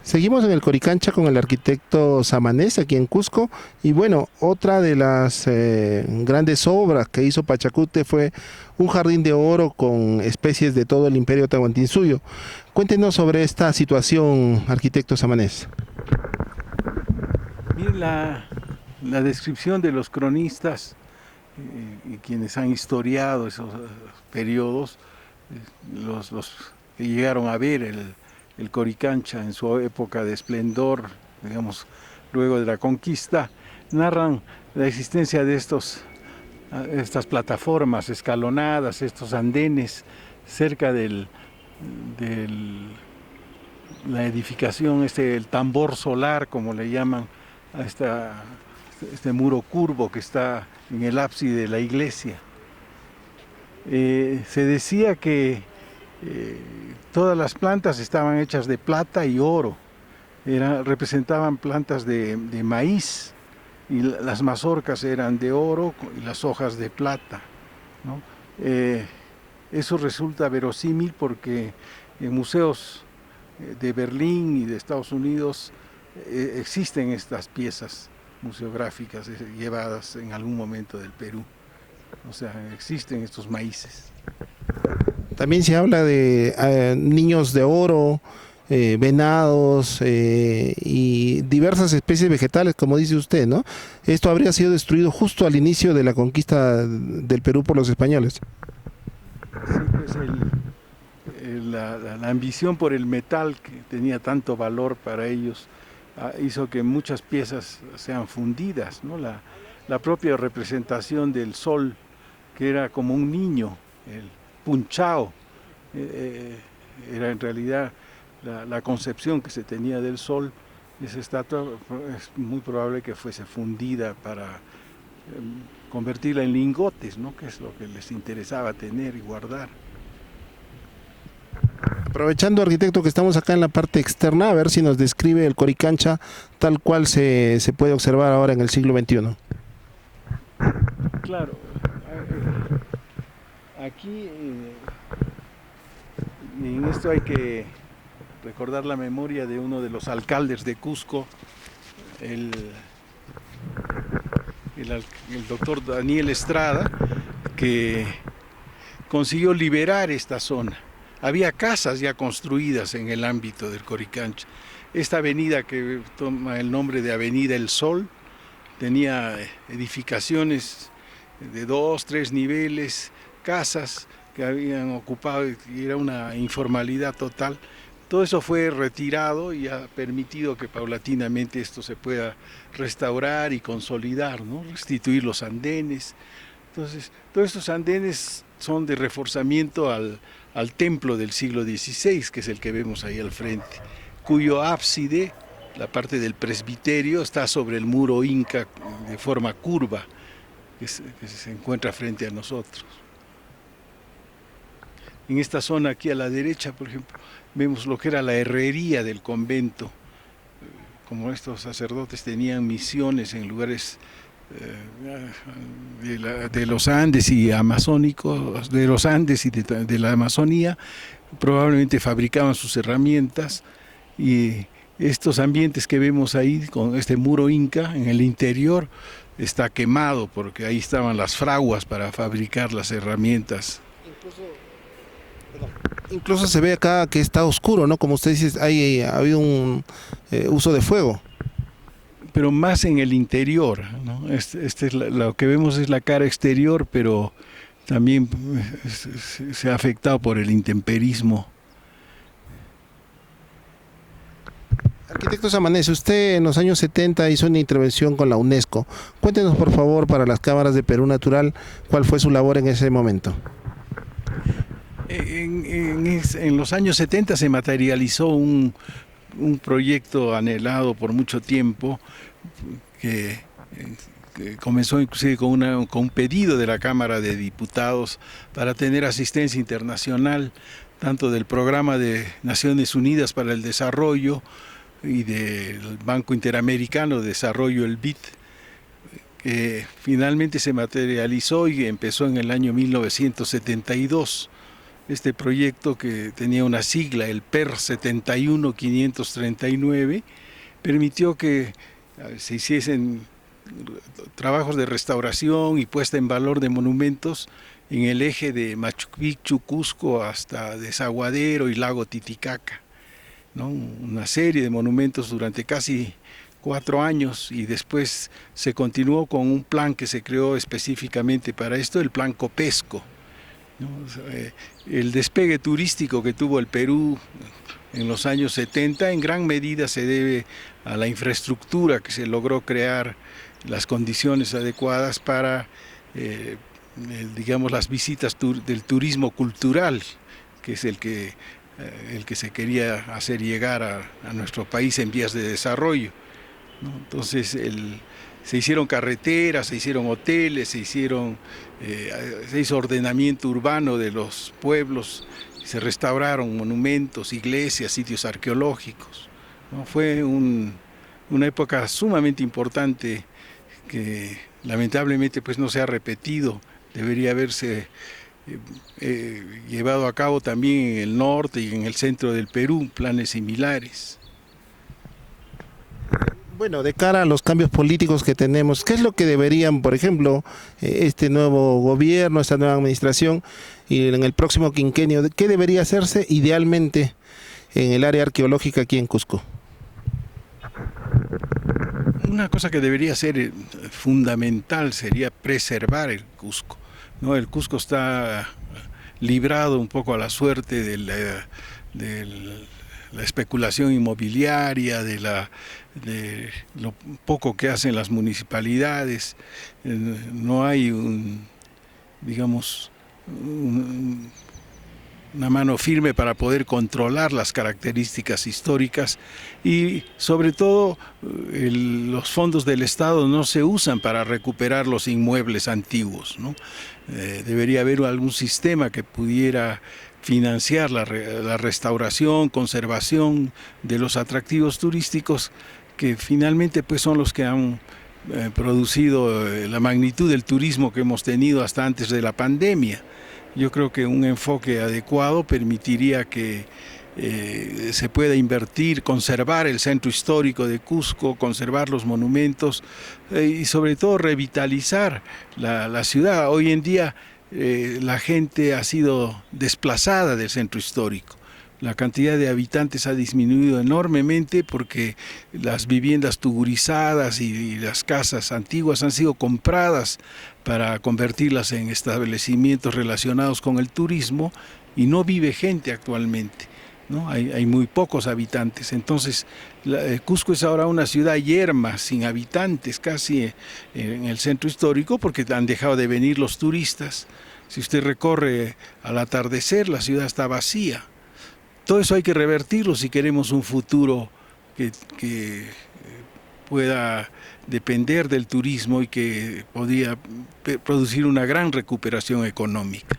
Seguimos en el Coricancha con el arquitecto Samanez aquí en Cusco y bueno, otra de las grandes obras que hizo Pachacute fue un jardín de oro con especies de todo el imperio Tahuantinsuyo. Cuéntenos sobre esta situación, arquitecto Samanez. Bien, la descripción de los cronistas y quienes han historiado esos periodos, los que llegaron a ver el Coricancha en su época de esplendor, digamos, luego de la conquista, narran la existencia de estas plataformas escalonadas, estos andenes cerca la edificación, el tambor solar, como le llaman, a este muro curvo que está en el ábside de la iglesia. Se decía que todas las plantas estaban hechas de plata y oro, representaban plantas de maíz, y las mazorcas eran de oro y las hojas de plata, ¿no? Eso resulta verosímil porque en museos de Berlín y de Estados Unidos existen estas piezas museográficas llevadas en algún momento del Perú. O sea, existen estos maíces. También se habla de niños de oro, venados y diversas especies vegetales, como dice usted, ¿no? Esto habría sido destruido justo al inicio de la conquista del Perú por los españoles. Sí, pues la ambición por el metal que tenía tanto valor para ellos hizo que muchas piezas sean fundidas, ¿no? La propia representación del sol, que era como un niño, el punchao, era en realidad la concepción que se tenía del sol. Esa estatua es muy probable que fuese fundida para convertirla en lingotes, ¿no? Que es lo que les interesaba tener y guardar. Aprovechando, arquitecto, que estamos acá en la parte externa, a ver si nos describe el Coricancha tal cual se puede observar ahora en el siglo XXI. Claro, aquí en esto hay que recordar la memoria de uno de los alcaldes de Cusco, el, el doctor Daniel Estrada, que consiguió liberar esta zona. Había casas ya construidas en el ámbito del Coricancha. Esta avenida que toma el nombre de Avenida El Sol tenía edificaciones de 2, 3 niveles, casas que habían ocupado y era una informalidad total. Todo eso fue retirado y ha permitido que paulatinamente esto se pueda restaurar y consolidar, ¿no? Restituir los andenes. Entonces, todos estos andenes son de reforzamiento al templo del siglo XVI, que es el que vemos ahí al frente, cuyo ábside, la parte del presbiterio, está sobre el muro inca de forma curva, que se encuentra frente a nosotros. En esta zona aquí a la derecha, por ejemplo, vemos lo que era la herrería del convento. Como estos sacerdotes tenían misiones en lugares de los Andes y amazónicos, de los Andes y de la Amazonía, probablemente fabricaban sus herramientas, y estos ambientes que vemos ahí con este muro inca en el interior está quemado porque ahí estaban las fraguas para fabricar las herramientas. Incluso se ve acá que está oscuro, ¿no? Como usted dice, ha habido un uso de fuego. Pero más en el interior, ¿no? Lo que vemos es la cara exterior, pero también se ha afectado por el intemperismo. Arquitecto Samanez, usted en los años 70 hizo una intervención con la UNESCO. Cuéntenos, por favor, para las cámaras de Perú Natural, cuál fue su labor en ese momento. En los años 70 se materializó un proyecto anhelado por mucho tiempo, que comenzó inclusive con un pedido de la Cámara de Diputados para tener asistencia internacional, tanto del Programa de Naciones Unidas para el Desarrollo y del Banco Interamericano de Desarrollo, el BID, que finalmente se materializó y empezó en el año 1972. este proyecto que tenía una sigla, el PER 71539, permitió que se hiciesen trabajos de restauración y puesta en valor de monumentos en el eje de Machu Picchu, Cusco, hasta Desaguadero y Lago Titicaca, ¿no? Una serie de monumentos durante casi 4 años, y después se continuó con un plan que se creó específicamente para esto, el Plan Copesco, ¿no? El despegue turístico que tuvo el Perú en los años 70 en gran medida se debe a la infraestructura que se logró crear, las condiciones adecuadas para digamos, las visitas del turismo cultural, que es el que se quería hacer llegar a nuestro país en vías de desarrollo, ¿no? Entonces se hicieron carreteras, se hicieron hoteles, se hizo ordenamiento urbano de los pueblos, se restauraron monumentos, iglesias, sitios arqueológicos, ¿no? Fue una época sumamente importante que lamentablemente pues no se ha repetido. Debería haberse llevado a cabo también en el norte y en el centro del Perú planes similares. Bueno, de cara a los cambios políticos que tenemos, ¿qué es lo que deberían, por ejemplo, este nuevo gobierno, esta nueva administración y en el próximo quinquenio, qué debería hacerse idealmente en el área arqueológica aquí en Cusco? Una cosa que debería ser fundamental sería preservar el Cusco, ¿no? El Cusco está librado un poco a la suerte de la especulación inmobiliaria, de lo poco que hacen las municipalidades. No hay digamos, una mano firme para poder controlar las características históricas, y sobre todo los fondos del Estado no se usan para recuperar los inmuebles antiguos, ¿no? Debería haber algún sistema que pudiera financiar la restauración, conservación de los atractivos turísticos, que finalmente pues son los que han producido la magnitud del turismo que hemos tenido hasta antes de la pandemia. Yo creo que un enfoque adecuado permitiría que se pueda invertir, conservar el centro histórico de Cusco, conservar los monumentos y sobre todo revitalizar la ciudad. Hoy en día la gente ha sido desplazada del centro histórico. La cantidad de habitantes ha disminuido enormemente porque las viviendas tugurizadas y las casas antiguas han sido compradas para convertirlas en establecimientos relacionados con el turismo, y no vive gente actualmente, ¿no? Hay muy pocos habitantes. Entonces Cusco es ahora una ciudad yerma, sin habitantes casi en el centro histórico, porque han dejado de venir los turistas. Si usted recorre al atardecer, la ciudad está vacía. Todo eso hay que revertirlo si queremos un futuro que pueda depender del turismo y que podría producir una gran recuperación económica.